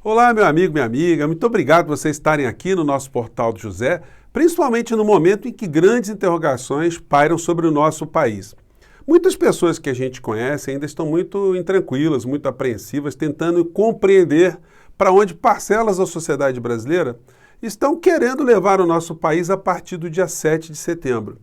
Olá, meu amigo, minha amiga, muito obrigado por vocês estarem aqui no nosso Portal do José, principalmente no momento em que grandes interrogações pairam sobre o nosso país. Muitas pessoas que a gente conhece ainda estão muito intranquilas, muito apreensivas, tentando compreender para onde parcelas da sociedade brasileira estão querendo levar o nosso país a partir do dia 7 de setembro.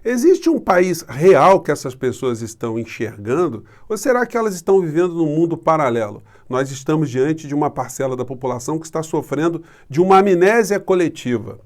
Existe um país real que essas pessoas estão enxergando ou será que elas estão vivendo num mundo paralelo? Nós estamos diante de uma parcela da população que está sofrendo de uma amnésia coletiva.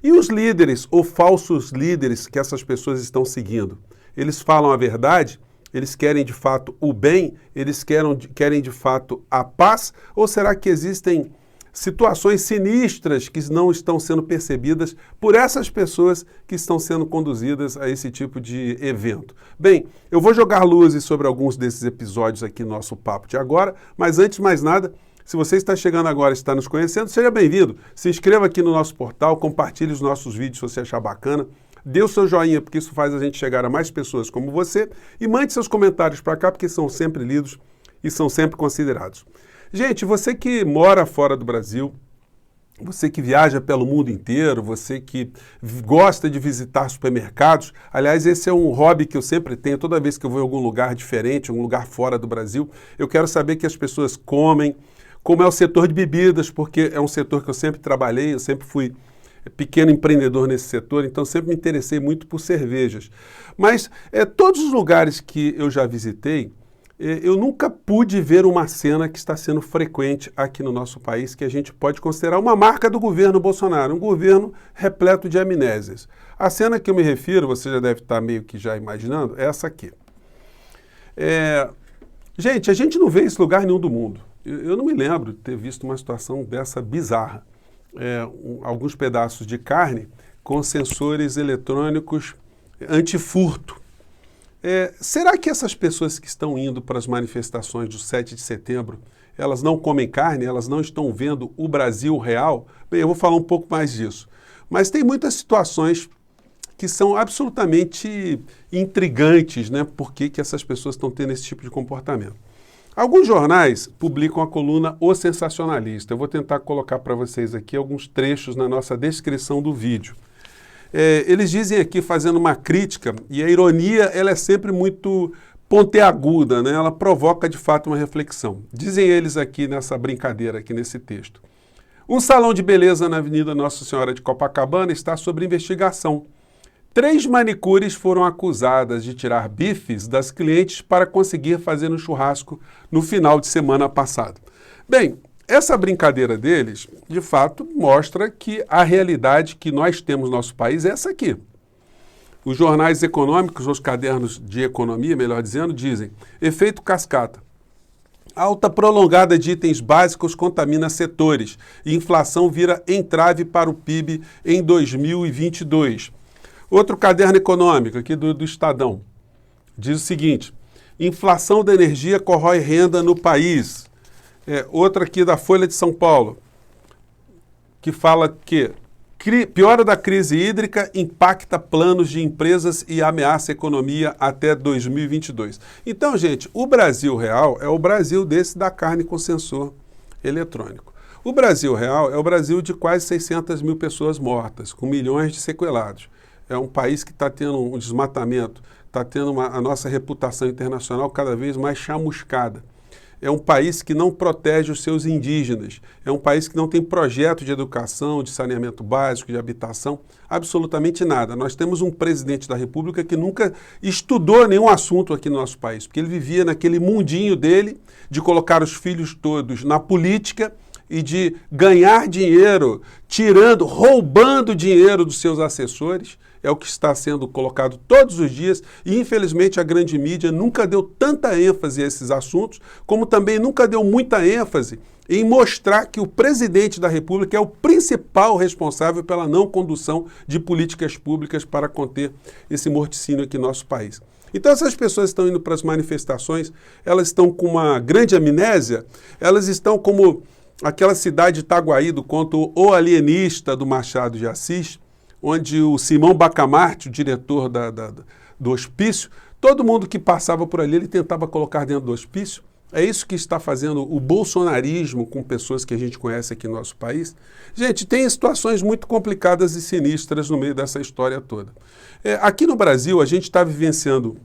E os líderes ou falsos líderes que essas pessoas estão seguindo? Eles falam a verdade? Eles querem de fato o bem? Eles querem de fato a paz? Ou será que existem situações sinistras que não estão sendo percebidas por essas pessoas que estão sendo conduzidas a esse tipo de evento? Bem, eu vou jogar luzes sobre alguns desses episódios aqui no nosso papo de agora, mas antes de mais nada, se você está chegando agora e está nos conhecendo, seja bem-vindo. Se inscreva aqui no nosso portal, compartilhe os nossos vídeos se você achar bacana, dê o seu joinha, porque isso faz a gente chegar a mais pessoas como você, e mande seus comentários para cá, porque são sempre lidos e são sempre considerados. Gente, você que mora fora do Brasil, você que viaja pelo mundo inteiro, você que gosta de visitar supermercados, aliás, esse é um hobby que eu sempre tenho, toda vez que eu vou em algum lugar diferente, algum lugar fora do Brasil, eu quero saber que as pessoas comem, como é o setor de bebidas, porque é um setor que eu sempre trabalhei, eu sempre fui pequeno empreendedor nesse setor, então sempre me interessei muito por cervejas. Mas todos os lugares que eu já visitei, eu nunca pude ver uma cena que está sendo frequente aqui no nosso país, que a gente pode considerar uma marca do governo Bolsonaro, um governo repleto de amnésias. A cena que eu me refiro, você já deve estar meio que já imaginando, é essa aqui. Gente, a gente não vê esse em lugar nenhum do mundo. Eu não me lembro de ter visto uma situação dessa bizarra. Alguns pedaços de carne com sensores eletrônicos antifurto. Será que essas pessoas que estão indo para as manifestações do 7 de setembro, elas não comem carne, elas não estão vendo o Brasil real? Bem, eu vou falar um pouco mais disso. Mas tem muitas situações que são absolutamente intrigantes, né? Por que essas pessoas estão tendo esse tipo de comportamento? Alguns jornais publicam a coluna O Sensacionalista. Eu vou tentar colocar para vocês aqui alguns trechos na nossa descrição do vídeo. Eles dizem aqui, fazendo uma crítica, e a ironia ela é sempre muito pontiaguda, né? Ela provoca de fato uma reflexão. Dizem eles aqui nessa brincadeira, aqui nesse texto. Um salão de beleza na Avenida Nossa Senhora de Copacabana está sob investigação. 3 manicures foram acusadas de tirar bifes das clientes para conseguir fazer um churrasco no final de semana passado. Bem, essa brincadeira deles, de fato, mostra que a realidade que nós temos no nosso país é essa aqui. Os jornais econômicos, os cadernos de economia, melhor dizendo, dizem: efeito cascata. Alta prolongada de itens básicos contamina setores e inflação vira entrave para o PIB em 2022. Outro caderno econômico, aqui do Estadão, diz o seguinte: inflação da energia corrói renda no país. Outra aqui da Folha de São Paulo, que fala que piora da crise hídrica impacta planos de empresas e ameaça a economia até 2022. Então, gente, o Brasil real é o Brasil desse da carne com sensor eletrônico. O Brasil real é o Brasil de quase 600 mil pessoas mortas, com milhões de sequelados. É um país que está tendo um desmatamento, está tendo a nossa reputação internacional cada vez mais chamuscada. É um país que não protege os seus indígenas. É um país que não tem projeto de educação, de saneamento básico, de habitação, absolutamente nada. Nós temos um presidente da República que nunca estudou nenhum assunto aqui no nosso país, porque ele vivia naquele mundinho dele de colocar os filhos todos na política e de ganhar dinheiro, roubando dinheiro dos seus assessores. É o que está sendo colocado todos os dias e, infelizmente, a grande mídia nunca deu tanta ênfase a esses assuntos, como também nunca deu muita ênfase em mostrar que o presidente da República é o principal responsável pela não condução de políticas públicas para conter esse morticínio aqui no nosso país. Então, essas pessoas estão indo para as manifestações, elas estão com uma grande amnésia, elas estão como aquela cidade de Itaguaí, do conto O Alienista, do Machado de Assis, onde o Simão Bacamarte, o diretor do hospício, todo mundo que passava por ali, ele tentava colocar dentro do hospício É isso que está fazendo o bolsonarismo com pessoas que a gente conhece aqui no nosso país? Gente, tem situações muito complicadas e sinistras no meio dessa história toda. Aqui no Brasil, a gente está vivenciando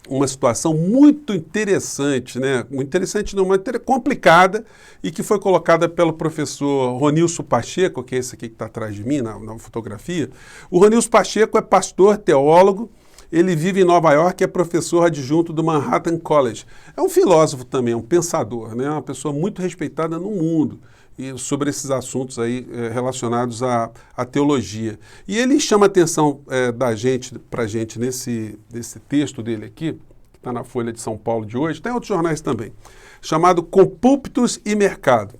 uma situação muito interessante, né? Interessante não, mas complicada, e que foi colocada pelo professor Ronilson Pacheco, que é esse aqui que está atrás de mim, na fotografia. O Ronilson Pacheco é pastor, teólogo, ele vive em Nova York, é professor adjunto do Manhattan College. É um filósofo também, um pensador, né? Uma pessoa muito respeitada no mundo e sobre esses assuntos aí relacionados à teologia. E ele chama a atenção para a gente nesse texto dele aqui, que está na Folha de São Paulo de hoje, tem outros jornais também, chamado Com Púlpitos e Mercado.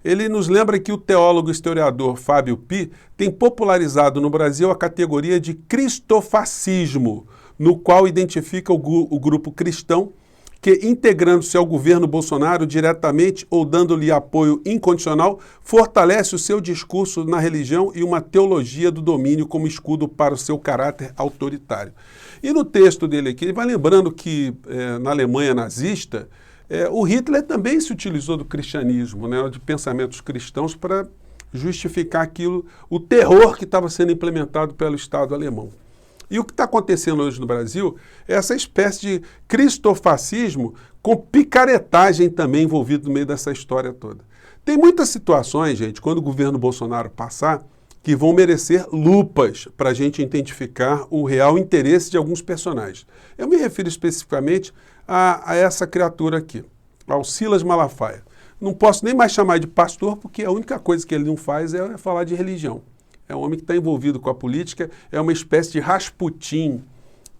Ele nos lembra que o teólogo e historiador Fábio Pi tem popularizado no Brasil a categoria de cristofascismo, no qual identifica o grupo cristão que, integrando-se ao governo Bolsonaro diretamente ou dando-lhe apoio incondicional, fortalece o seu discurso na religião e uma teologia do domínio como escudo para o seu caráter autoritário. E no texto dele aqui, ele vai lembrando que na Alemanha nazista, o Hitler também se utilizou do cristianismo, né, de pensamentos cristãos para justificar aquilo, o terror que estava sendo implementado pelo Estado alemão. E o que está acontecendo hoje no Brasil é essa espécie de cristofascismo com picaretagem também envolvido no meio dessa história toda. Tem muitas situações, gente, quando o governo Bolsonaro passar, que vão merecer lupas para a gente identificar o real interesse de alguns personagens. Eu me refiro especificamente a essa criatura aqui, ao Silas Malafaia. Não posso nem mais chamar de pastor, porque a única coisa que ele não faz é falar de religião. É um homem que está envolvido com a política, é uma espécie de Rasputin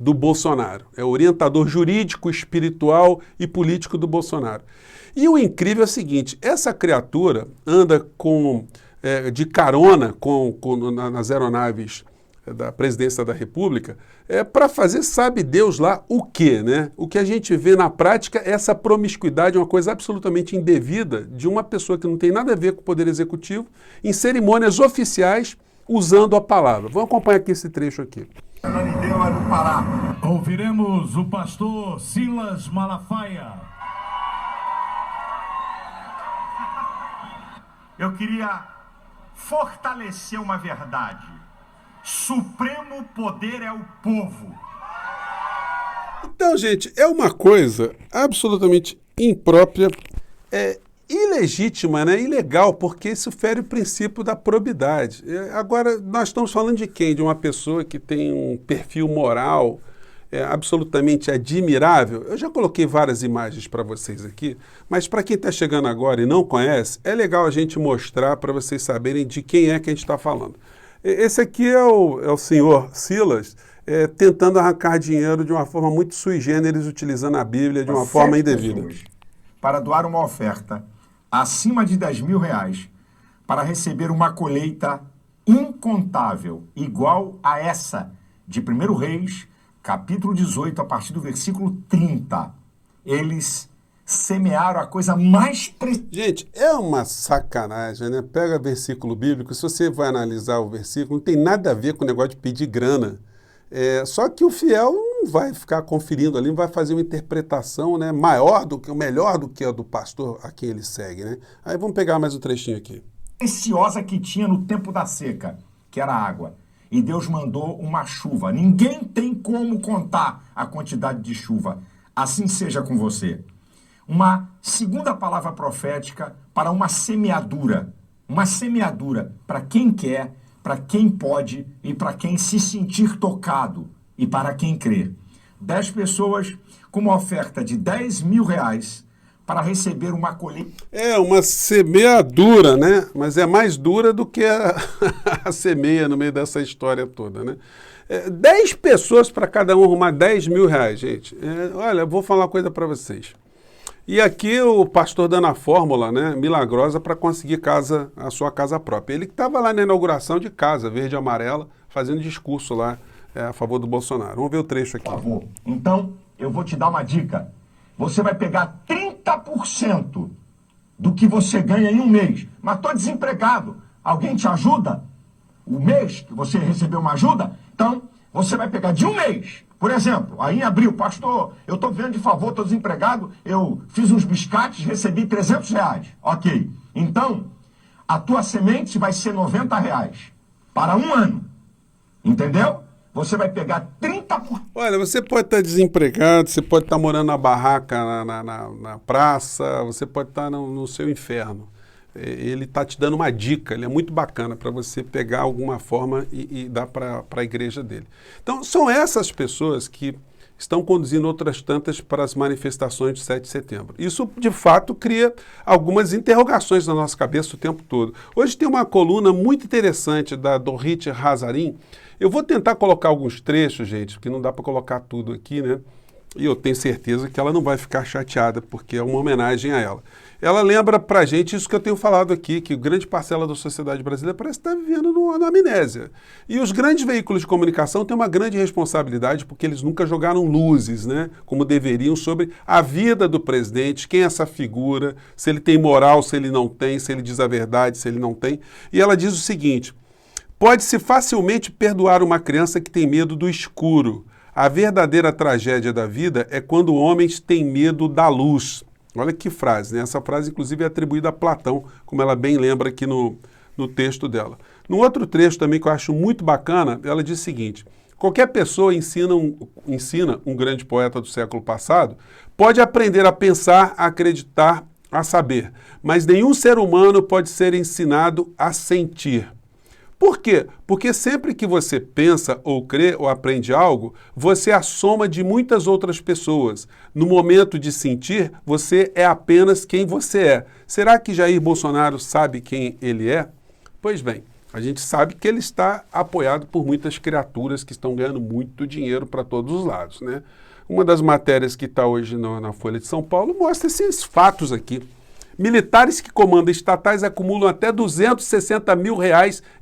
do Bolsonaro. É o orientador jurídico, espiritual e político do Bolsonaro. E o incrível é o seguinte, essa criatura anda de carona nas aeronaves da Presidência da República para fazer sabe Deus lá o quê, né? O que a gente vê na prática é essa promiscuidade, uma coisa absolutamente indevida de uma pessoa que não tem nada a ver com o Poder Executivo, em cerimônias oficiais, usando a palavra. Vamos acompanhar aqui esse trecho aqui. Ouviremos o pastor Silas Malafaia. Eu queria fortalecer uma verdade. Supremo poder é o povo. Então, gente, é uma coisa absolutamente imprópria, ilegítima, né? Ilegal, porque isso fere o princípio da probidade. Agora, nós estamos falando de quem? De uma pessoa que tem um perfil moral absolutamente admirável. Eu já coloquei várias imagens para vocês aqui, mas para quem está chegando agora e não conhece, é legal a gente mostrar para vocês saberem de quem é que a gente está falando. Esse aqui é o senhor Silas, tentando arrancar dinheiro de uma forma muito sui generis, utilizando a Bíblia de uma forma indevida. Para doar uma oferta acima de R$10.000 para receber uma colheita incontável, igual a essa de 1 Reis, capítulo 18, a partir do versículo 30. Eles semearam a coisa mais preciosa. Gente, é uma sacanagem, né? Pega versículo bíblico, se você vai analisar o versículo, não tem nada a ver com o negócio de pedir grana. Só que o fiel não vai ficar conferindo ali, não vai fazer uma interpretação, né, melhor do que a do pastor a quem ele segue, né? Aí vamos pegar mais um trechinho aqui. Preciosa que tinha no tempo da seca, que era a água. E Deus mandou uma chuva. Ninguém tem como contar a quantidade de chuva. Assim seja com você. Uma segunda palavra profética para uma semeadura. Uma semeadura para quem quer, para quem pode e para quem se sentir tocado e para quem crer. 10 pessoas com uma oferta de R$10.000 para receber uma colheita. É uma semeadura, né? Mas é mais dura do que a semeia no meio dessa história toda, né? 10 pessoas para cada um arrumar R$10.000, gente. Olha, eu vou falar uma coisa para vocês. E aqui o pastor dando a fórmula, né, milagrosa para conseguir a sua casa própria. Ele que estava lá na inauguração de casa, verde e amarela, fazendo discurso lá a favor do Bolsonaro. Vamos ver o trecho aqui. Por favor. Então, eu vou te dar uma dica. Você vai pegar 30% do que você ganha em um mês. Mas estou desempregado. Alguém te ajuda? O mês que você recebeu uma ajuda? Então, Você vai pegar de um mês. Por exemplo, aí em abril, pastor, eu estou vendo de favor, estou desempregado, eu fiz uns biscates, recebi R$300. Ok. Então, a tua semente vai ser R$90 para um ano. Entendeu? Você vai pegar 30%. Olha, você pode estar desempregado, você pode estar morando na barraca, na praça, você pode estar no seu inferno. Ele está te dando uma dica, ele é muito bacana para você pegar alguma forma e dar para a igreja dele. Então, são essas pessoas que estão conduzindo outras tantas para as manifestações de 7 de setembro. Isso, de fato, cria algumas interrogações na nossa cabeça o tempo todo. Hoje tem uma coluna muito interessante da Dorit Hazarin. Eu vou tentar colocar alguns trechos, gente, porque não dá para colocar tudo aqui, né? E eu tenho certeza que ela não vai ficar chateada, porque é uma homenagem a ela. Ela lembra pra gente isso que eu tenho falado aqui, que grande parcela da sociedade brasileira parece estar vivendo na amnésia. E os grandes veículos de comunicação têm uma grande responsabilidade, porque eles nunca jogaram luzes, né, como deveriam, sobre a vida do presidente, quem é essa figura, se ele tem moral, se ele não tem, se ele diz a verdade, se ele não tem. E ela diz o seguinte: pode-se facilmente perdoar uma criança que tem medo do escuro. A verdadeira tragédia da vida é quando homens têm medo da luz. Olha que frase, né? Essa frase, inclusive, é atribuída a Platão, como ela bem lembra aqui no texto dela. Num outro trecho também que eu acho muito bacana, ela diz o seguinte: qualquer pessoa ensina um grande poeta do século passado, pode aprender a pensar, a acreditar, a saber, mas nenhum ser humano pode ser ensinado a sentir. Por quê? Porque sempre que você pensa ou crê ou aprende algo, você é a soma de muitas outras pessoas. No momento de sentir, você é apenas quem você é. Será que Jair Bolsonaro sabe quem ele é? Pois bem, a gente sabe que ele está apoiado por muitas criaturas que estão ganhando muito dinheiro para todos os lados, né? Uma das matérias que está hoje na Folha de São Paulo mostra esses fatos aqui. Militares que comandam estatais acumulam até R$260 mil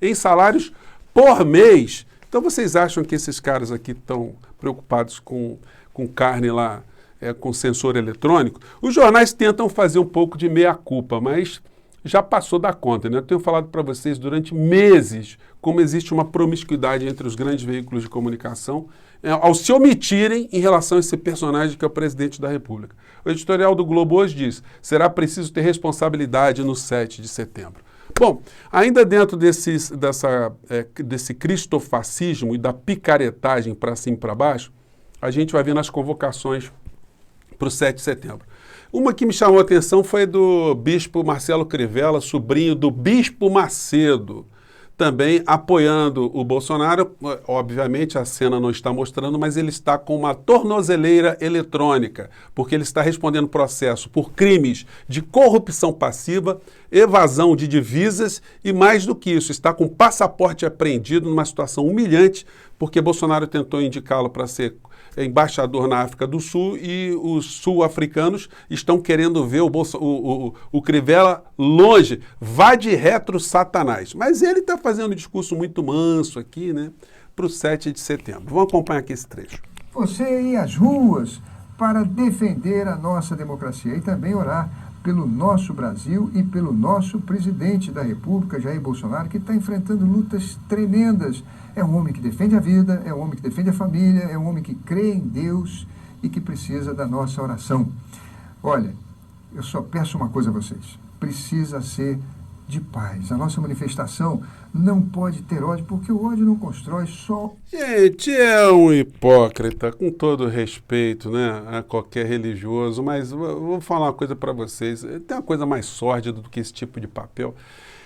em salários por mês. Então vocês acham que esses caras aqui estão preocupados com carne lá, com sensor eletrônico? Os jornais tentam fazer um pouco de meia-culpa, mas já passou da conta, né? Eu tenho falado para vocês durante meses como existe uma promiscuidade entre os grandes veículos de comunicação ao se omitirem em relação a esse personagem que é o presidente da República. O editorial do Globo hoje diz: será preciso ter responsabilidade no 7 de setembro. Bom, ainda dentro desse cristofascismo e da picaretagem para cima e para baixo, a gente vai ver nas convocações para o 7 de setembro. Uma que me chamou a atenção foi do bispo Marcelo Crivella, sobrinho do bispo Macedo, também apoiando o Bolsonaro. Obviamente a cena não está mostrando, mas ele está com uma tornozeleira eletrônica, porque ele está respondendo processo por crimes de corrupção passiva, evasão de divisas e, mais do que isso, está com passaporte apreendido numa situação humilhante, porque Bolsonaro tentou indicá-lo para ser embaixador na África do Sul e os sul-africanos estão querendo ver o Crivella longe. Vá de retro, Satanás. Mas ele está fazendo um discurso muito manso aqui, né, para o 7 de setembro. Vamos acompanhar aqui esse trecho. Você ir às ruas para defender a nossa democracia e também orar pelo nosso Brasil e pelo nosso presidente da República, Jair Bolsonaro, que está enfrentando lutas tremendas. É um homem que defende a vida, é um homem que defende a família, é um homem que crê em Deus e que precisa da nossa oração. Olha, eu só peço uma coisa a vocês: precisa ser de paz. A nossa manifestação não pode ter ódio, porque o ódio não constrói, só... Gente, é um hipócrita, com todo respeito, né, a qualquer religioso, mas vou falar uma coisa para vocês: tem uma coisa mais sórdida do que esse tipo de papel.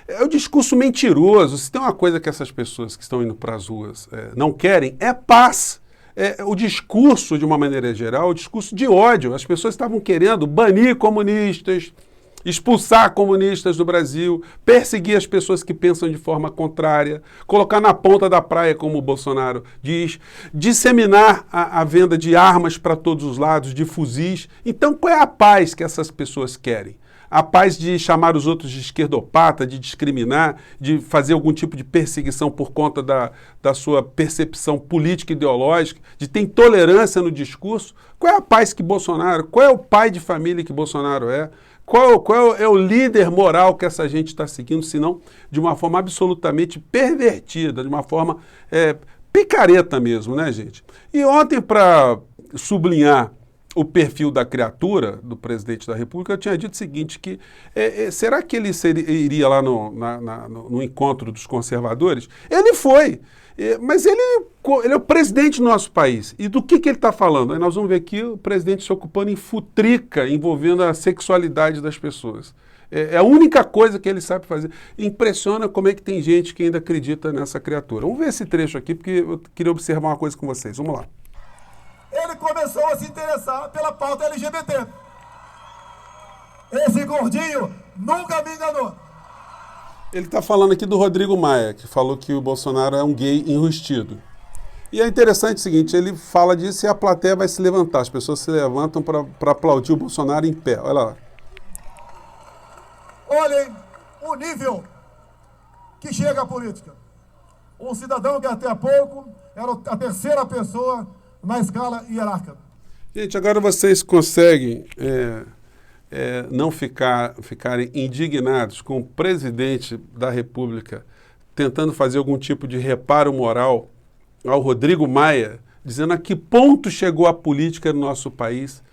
É o discurso mentiroso. Se tem uma coisa que essas pessoas que estão indo para as ruas não querem, é paz. O discurso, de uma maneira geral, o discurso de ódio. As pessoas estavam querendo banir comunistas, expulsar comunistas do Brasil, perseguir as pessoas que pensam de forma contrária, colocar na ponta da praia, como o Bolsonaro diz, disseminar a venda de armas para todos os lados, de fuzis. Então, qual é a paz que essas pessoas querem? A paz de chamar os outros de esquerdopata, de discriminar, de fazer algum tipo de perseguição por conta da sua percepção política e ideológica, de ter intolerância no discurso? Qual é a paz que Bolsonaro, qual é o pai de família que Bolsonaro é? Qual é o líder moral que essa gente está seguindo, senão de uma forma absolutamente pervertida, de uma forma picareta mesmo, né, gente? E ontem, para sublinhar o perfil da criatura do presidente da República, eu tinha dito o seguinte, que será que ele iria lá no encontro dos conservadores? Ele foi, mas ele é o presidente do nosso país. E do que ele está falando? Aí nós vamos ver aqui o presidente se ocupando em futrica, envolvendo a sexualidade das pessoas. É a única coisa que ele sabe fazer. Impressiona como é que tem gente que ainda acredita nessa criatura. Vamos ver esse trecho aqui, porque eu queria observar uma coisa com vocês. Vamos lá. Ele começou a se interessar pela pauta LGBT. Esse gordinho nunca me enganou. Ele está falando aqui do Rodrigo Maia, que falou que o Bolsonaro é um gay enrustido. E é interessante o seguinte, ele fala disso e a plateia vai se levantar. As pessoas se levantam para aplaudir o Bolsonaro em pé. Olha lá. Olhem o nível que chega a política. Um cidadão que até há pouco era a terceira pessoa na escala hierárquica. Gente, agora vocês conseguem não ficarem indignados com o presidente da República tentando fazer algum tipo de reparo moral ao Rodrigo Maia, dizendo a que ponto chegou a política no nosso país.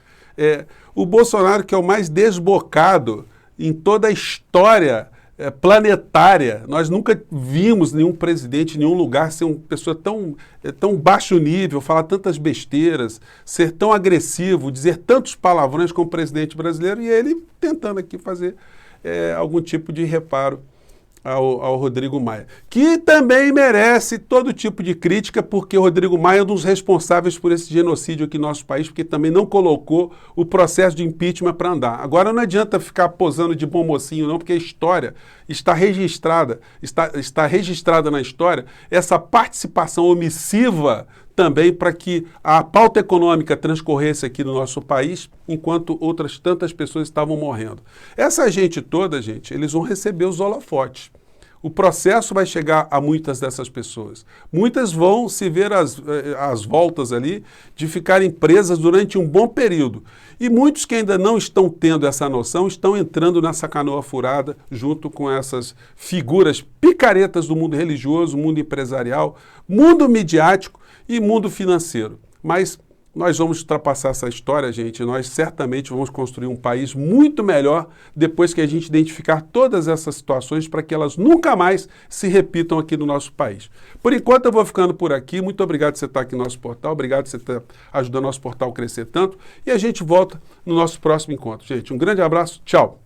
O Bolsonaro, que é o mais desbocado em toda a história planetária. Nós nunca vimos nenhum presidente em nenhum lugar ser uma pessoa tão baixo nível, falar tantas besteiras, ser tão agressivo, dizer tantos palavrões como presidente brasileiro, e ele tentando aqui fazer algum tipo de reparo ao Rodrigo Maia, que também merece todo tipo de crítica, porque o Rodrigo Maia é um dos responsáveis por esse genocídio aqui no nosso país, porque também não colocou o processo de impeachment para andar. Agora não adianta ficar posando de bom mocinho não, porque a história está registrada, está registrada na história essa participação omissiva também para que a pauta econômica transcorresse aqui no nosso país, enquanto outras tantas pessoas estavam morrendo. Essa gente toda, gente, eles vão receber os holofotes. O processo vai chegar a muitas dessas pessoas. Muitas vão se ver às voltas ali de ficarem presas durante um bom período. E muitos que ainda não estão tendo essa noção estão entrando nessa canoa furada junto com essas figuras picaretas do mundo religioso, mundo empresarial, mundo midiático e mundo financeiro. Mas nós vamos ultrapassar essa história, gente. Nós certamente vamos construir um país muito melhor depois que a gente identificar todas essas situações para que elas nunca mais se repitam aqui no nosso país. Por enquanto eu vou ficando por aqui. Muito obrigado por você estar aqui no nosso portal. Obrigado por você estar ajudando o nosso portal a crescer tanto. E a gente volta no nosso próximo encontro. Gente, um grande abraço. Tchau.